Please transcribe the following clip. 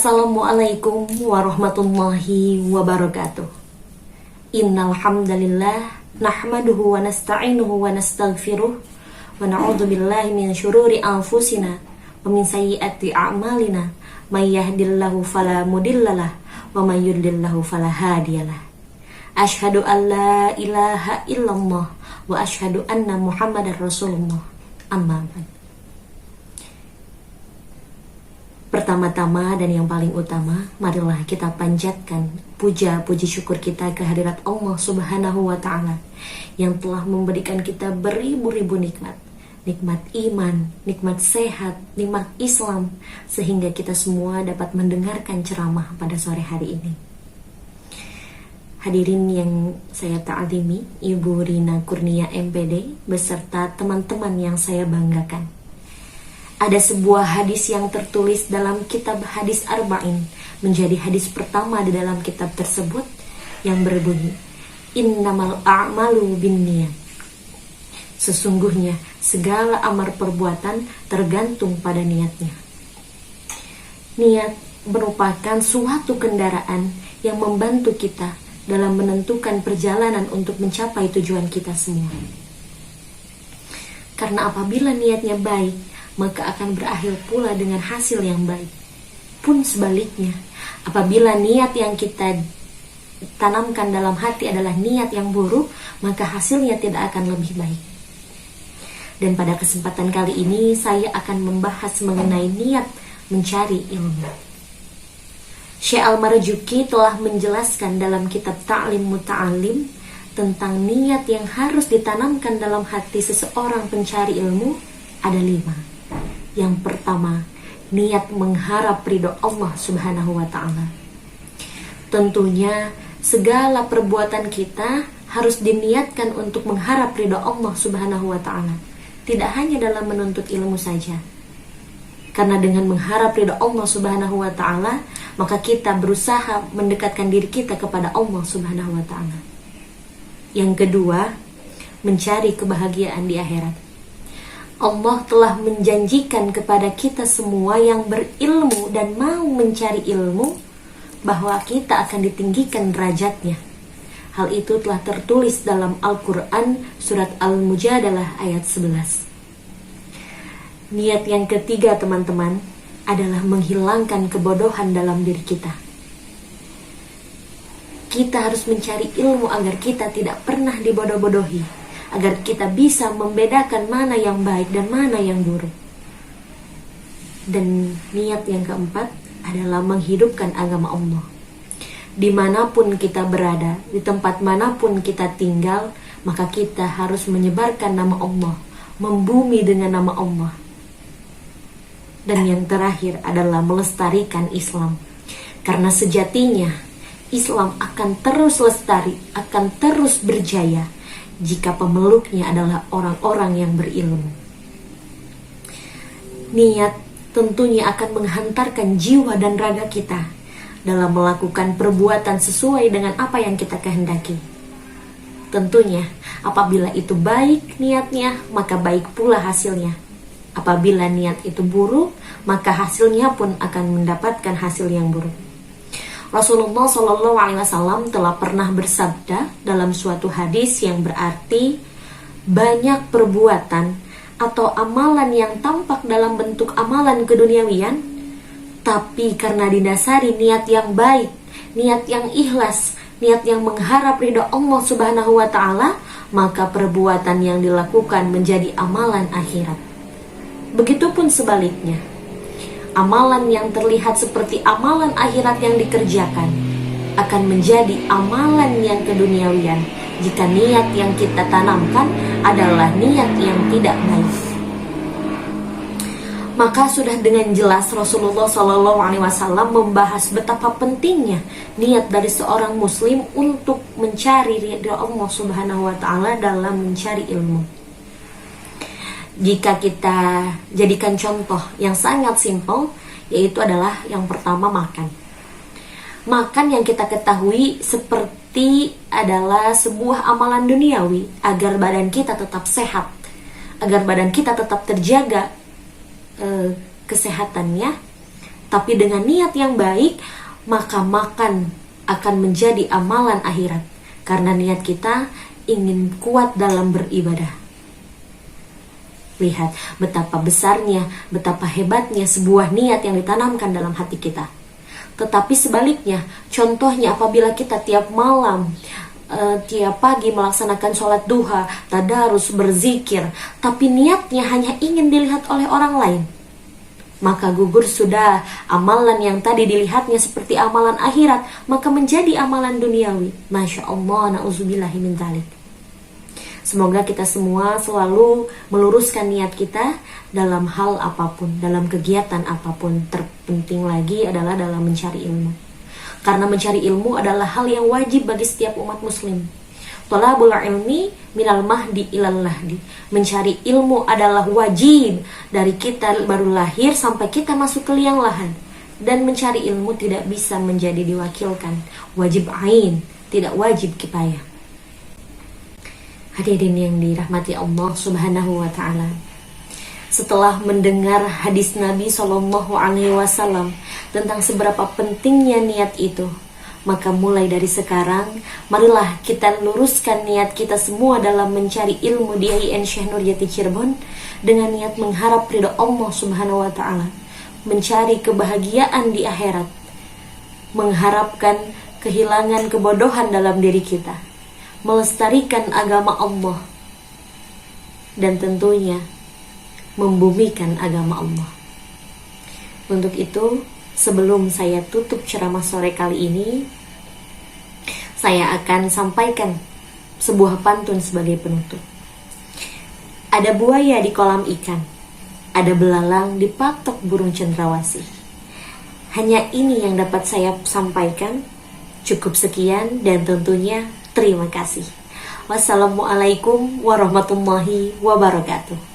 Assalamualaikum warahmatullahi wabarakatuh. Innal hamdalillah nahmaduhu wa nasta'inuhu wa nastaghfiruh wa na'udzu billahi min syururi anfusina wa min sayyiati a'malina may yahdihillahu fala mudhillalah wa may yudlillahu fala hadiyalah. Asyhadu an la ilaha illallah wa asyhadu anna Muhammadar Rasulullah. Amma ba'd. Pertama-tama dan yang paling utama, marilah kita panjatkan puja-puji syukur kita kehadirat Allah Subhanahu wa Ta'ala yang telah memberikan kita beribu-ribu nikmat. Nikmat iman, nikmat sehat, nikmat Islam, sehingga kita semua dapat mendengarkan ceramah pada sore hari ini. Hadirin yang saya ta'zimi, Ibu Rina Kurnia MPD beserta teman-teman yang saya banggakan. Ada sebuah hadis yang tertulis dalam kitab hadis Arba'in, menjadi hadis pertama di dalam kitab tersebut, yang berbunyi, Innamal a'malu binniyat. Sesungguhnya segala amar perbuatan tergantung pada niatnya. Niat merupakan suatu kendaraan yang membantu kita dalam menentukan perjalanan untuk mencapai tujuan kita semua. Karena apabila niatnya baik, maka akan berakhir pula dengan hasil yang baik. Pun sebaliknya, apabila niat yang kita tanamkan dalam hati adalah niat yang buruk, maka hasilnya tidak akan lebih baik. Dan pada kesempatan kali ini, saya akan membahas mengenai niat mencari ilmu. Syekh Al-Marzuki telah menjelaskan dalam kitab Ta'lim Muta'alim tentang niat yang harus ditanamkan dalam hati seseorang pencari ilmu ada 5. Yang pertama, niat mengharap ridho Allah Subhanahu wa Ta'ala. Tentunya segala perbuatan kita harus diniatkan untuk mengharap ridho Allah Subhanahu wa Ta'ala, tidak hanya dalam menuntut ilmu saja. Karena dengan mengharap ridho Allah Subhanahu wa Ta'ala, maka kita berusaha mendekatkan diri kita kepada Allah Subhanahu wa Ta'ala. Yang kedua, mencari kebahagiaan di akhirat. Allah telah menjanjikan kepada kita semua yang berilmu dan mau mencari ilmu bahwa kita akan ditinggikan derajatnya. Hal itu telah tertulis dalam Al-Quran surat Al-Mujadalah ayat 11. Niat yang ketiga, teman-teman, adalah menghilangkan kebodohan dalam diri kita. Kita harus mencari ilmu agar kita tidak pernah dibodoh-bodohi, agar kita bisa membedakan mana yang baik dan mana yang buruk. Dan niat yang keempat adalah menghidupkan agama Allah. Dimanapun kita berada, di tempat manapun kita tinggal, maka kita harus menyebarkan nama Allah, membumi dengan nama Allah. Dan yang terakhir adalah melestarikan Islam. Karena sejatinya Islam akan terus lestari, akan terus berjaya jika pemeluknya adalah orang-orang yang berilmu. Niat tentunya akan menghantarkan jiwa dan raga kita dalam melakukan perbuatan sesuai dengan apa yang kita kehendaki. Tentunya apabila itu baik niatnya, maka baik pula hasilnya. Apabila niat itu buruk, maka hasilnya pun akan mendapatkan hasil yang buruk. Rasulullah SAW telah pernah bersabda dalam suatu hadis yang berarti, banyak perbuatan atau amalan yang tampak dalam bentuk amalan keduniawian, tapi karena didasari niat yang baik, niat yang ikhlas, niat yang mengharap ridho Allah Subhanahu wa Ta'ala, maka perbuatan yang dilakukan menjadi amalan akhirat. Begitupun sebaliknya, amalan yang terlihat seperti amalan akhirat yang dikerjakan akan menjadi amalan yang keduniawian jika niat yang kita tanamkan adalah niat yang tidak baik. Maka sudah dengan jelas Rasulullah SAW membahas betapa pentingnya niat dari seorang muslim untuk mencari ridha Allah Subhanahu wa Ta'ala dalam mencari ilmu. Jika kita jadikan contoh yang sangat simpel, yaitu adalah yang pertama makan. Makan yang kita ketahui seperti adalah sebuah amalan duniawi agar badan kita tetap sehat, agar badan kita tetap terjaga kesehatannya. Tapi dengan niat yang baik, maka makan akan menjadi amalan akhirat. Karena niat kita ingin kuat dalam beribadah. Lihat betapa besarnya, betapa hebatnya sebuah niat yang ditanamkan dalam hati kita. Tetapi sebaliknya, contohnya apabila kita tiap malam, tiap pagi melaksanakan sholat duha, tadarus, berzikir, tapi niatnya hanya ingin dilihat oleh orang lain, maka gugur sudah amalan yang tadi dilihatnya seperti amalan akhirat, maka menjadi amalan duniawi. Masya Allah, na'udzubillahi min dzalik. Semoga kita semua selalu meluruskan niat kita dalam hal apapun, dalam kegiatan apapun. Terpenting lagi adalah dalam mencari ilmu. Karena mencari ilmu adalah hal yang wajib bagi setiap umat muslim. Thalabul ilmi minal mahdi ilal lahdi. Mencari ilmu adalah wajib dari kita baru lahir sampai kita masuk ke liang lahat. Dan mencari ilmu tidak bisa menjadi diwakilkan. Wajib ain, tidak wajib kifayah. Hadirin yang dirahmati Allah Subhanahu wa ta'ala, setelah mendengar hadis Nabi Shallallahu Alaihi Wasallam tentang seberapa pentingnya niat itu, maka mulai dari sekarang, marilah kita luruskan niat kita semua dalam mencari ilmu di IAIN Syekh Nurjati Cirebon dengan niat mengharap ridho Allah Subhanahu wa ta'ala, mencari kebahagiaan di akhirat, mengharapkan kehilangan kebodohan dalam diri kita, melestarikan agama Allah, dan tentunya membumikan agama Allah. Untuk itu, sebelum saya tutup ceramah sore kali ini, saya akan sampaikan sebuah pantun sebagai penutup. Ada buaya di kolam ikan, ada belalang di patok burung cendrawasih. Hanya ini yang dapat saya sampaikan. Cukup sekian dan tentunya terima kasih. Wassalamualaikum warahmatullahi wabarakatuh.